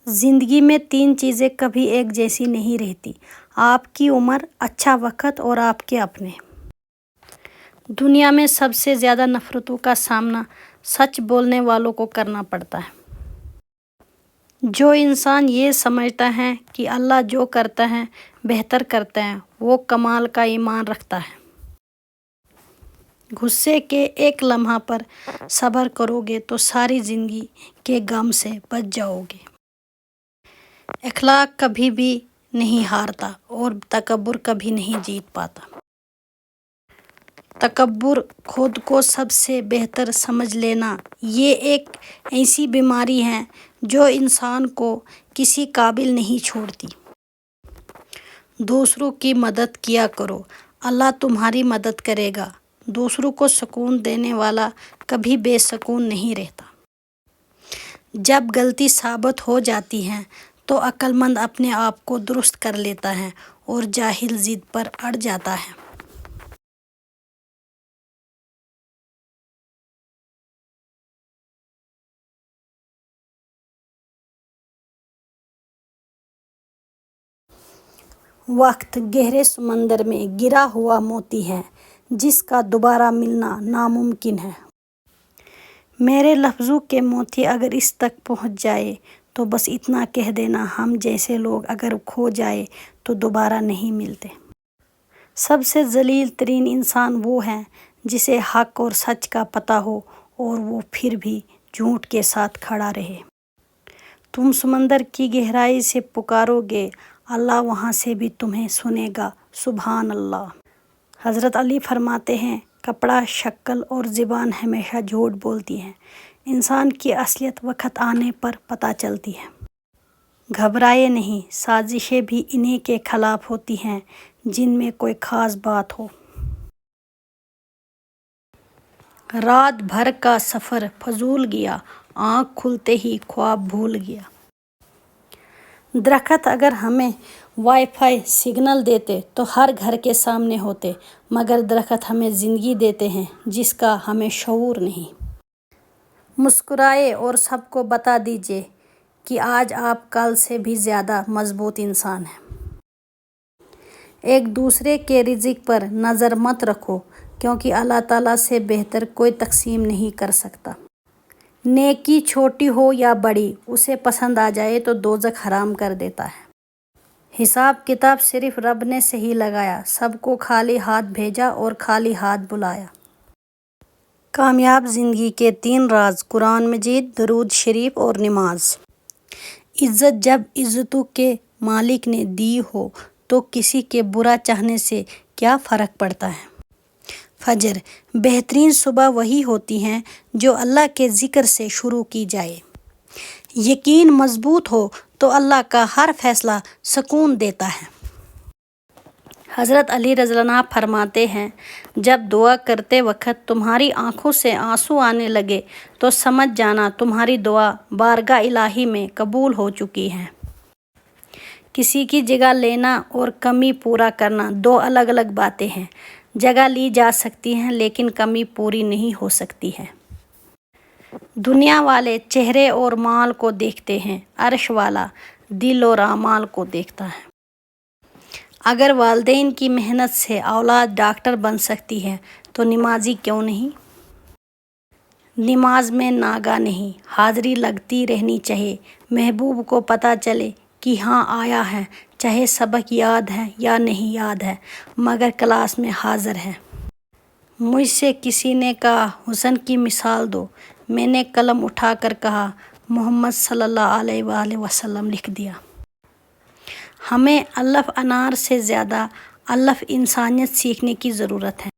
زندگی میں 3 چیزیں کبھی ایک جیسی نہیں رہتی: آپ کی عمر، اچھا وقت اور آپ کے اپنے۔ دنیا میں سب سے زیادہ نفرتوں کا سامنا سچ بولنے والوں کو کرنا پڑتا ہے۔ جو انسان یہ سمجھتا ہے کہ اللہ جو کرتا ہے بہتر کرتا ہے، وہ کمال کا ایمان رکھتا ہے۔ غصے کے ایک لمحہ پر صبر کرو گے تو ساری زندگی کے غم سے بچ جاؤ گے۔ اخلاق کبھی بھی نہیں ہارتا اور تکبر کبھی نہیں جیت پاتا۔ تکبر، خود کو سب سے بہتر سمجھ لینا، یہ ایک ایسی بیماری ہے جو انسان کو کسی قابل نہیں چھوڑتی۔ دوسروں کی مدد کیا کرو، اللہ تمہاری مدد کرے گا۔ دوسروں کو سکون دینے والا کبھی بے سکون نہیں رہتا۔ جب غلطی ثابت ہو جاتی ہے تو عقل مند اپنے آپ کو درست کر لیتا ہے اور جاہل ضد پر اڑ جاتا ہے۔ وقت گہرے سمندر میں گرا ہوا موتی ہے جس کا دوبارہ ملنا ناممکن ہے۔ میرے لفظوں کے موتی اگر اس تک پہنچ جائے تو بس اتنا کہہ دینا: ہم جیسے لوگ اگر کھو جائے تو دوبارہ نہیں ملتے۔ سب سے ذلیل ترین انسان وہ ہے جسے حق اور سچ کا پتہ ہو اور وہ پھر بھی جھوٹ کے ساتھ کھڑا رہے۔ تم سمندر کی گہرائی سے پکارو گے، اللہ وہاں سے بھی تمہیں سنے گا۔ سبحان اللہ۔ حضرت علی فرماتے ہیں، کپڑا، شکل اور زبان ہمیشہ جھوٹ بولتی ہیں، انسان کی اصلیت وقت آنے پر پتہ چلتی ہے۔ گھبرائے نہیں، سازشیں بھی انہی کے خلاف ہوتی ہیں جن میں کوئی خاص بات ہو۔ رات بھر کا سفر فضول گیا، آنکھ کھلتے ہی خواب بھول گیا۔ درخت اگر ہمیں وائی فائی سگنل دیتے تو ہر گھر کے سامنے ہوتے، مگر درخت ہمیں زندگی دیتے ہیں جس کا ہمیں شعور نہیں۔ مسکرائیں اور سب کو بتا دیجیے کہ آج آپ کل سے بھی زیادہ مضبوط انسان ہیں۔ ایک دوسرے کے رزق پر نظر مت رکھو کیونکہ اللہ تعالیٰ سے بہتر کوئی تقسیم نہیں کر سکتا۔ نیکی چھوٹی ہو یا بڑی، اسے پسند آ جائے تو دوزخ حرام کر دیتا ہے۔ حساب کتاب صرف رب نے صحیح لگایا، سب کو خالی ہاتھ بھیجا اور خالی ہاتھ بلایا۔ کامیاب زندگی کے 3 راز: قرآن مجید، درود شریف اور نماز۔ عزت جب عزتوں کے مالک نے دی ہو تو کسی کے برا چاہنے سے کیا فرق پڑتا ہے۔ فجر: بہترین صبح وہی ہوتی ہے جو اللہ کے ذکر سے شروع کی جائے۔ یقین مضبوط ہو تو اللہ کا ہر فیصلہ سکون دیتا ہے۔ حضرت علی رضی اللہ عنہ فرماتے ہیں، جب دعا کرتے وقت تمہاری آنکھوں سے آنسو آنے لگے تو سمجھ جانا تمہاری دعا بارگاہ الہی میں قبول ہو چکی ہے۔ کسی کی جگہ لینا اور کمی پورا کرنا 2 الگ الگ باتیں ہیں۔ جگہ لی جا سکتی ہے لیکن کمی پوری نہیں ہو سکتی ہے۔ دنیا والے چہرے اور مال کو دیکھتے ہیں، عرش والا دل اور اعمال کو دیکھتا ہے۔ اگر والدین کی محنت سے اولاد ڈاکٹر بن سکتی ہے تو نمازی کیوں نہیں؟ نماز میں ناگا نہیں، حاضری لگتی رہنی چاہیے۔ محبوب کو پتہ چلے کہ ہاں آیا ہے، چاہے سبق یاد ہے یا نہیں یاد ہے مگر کلاس میں حاضر ہے۔ مجھ سے کسی نے کہا، حسن کی مثال دو، میں نے قلم اٹھا کر کہا، محمد صلی اللہ علیہ وآلہ وسلم لکھ دیا۔ ہمیں الف انار سے زیادہ الف انسانیت سیکھنے کی ضرورت ہے۔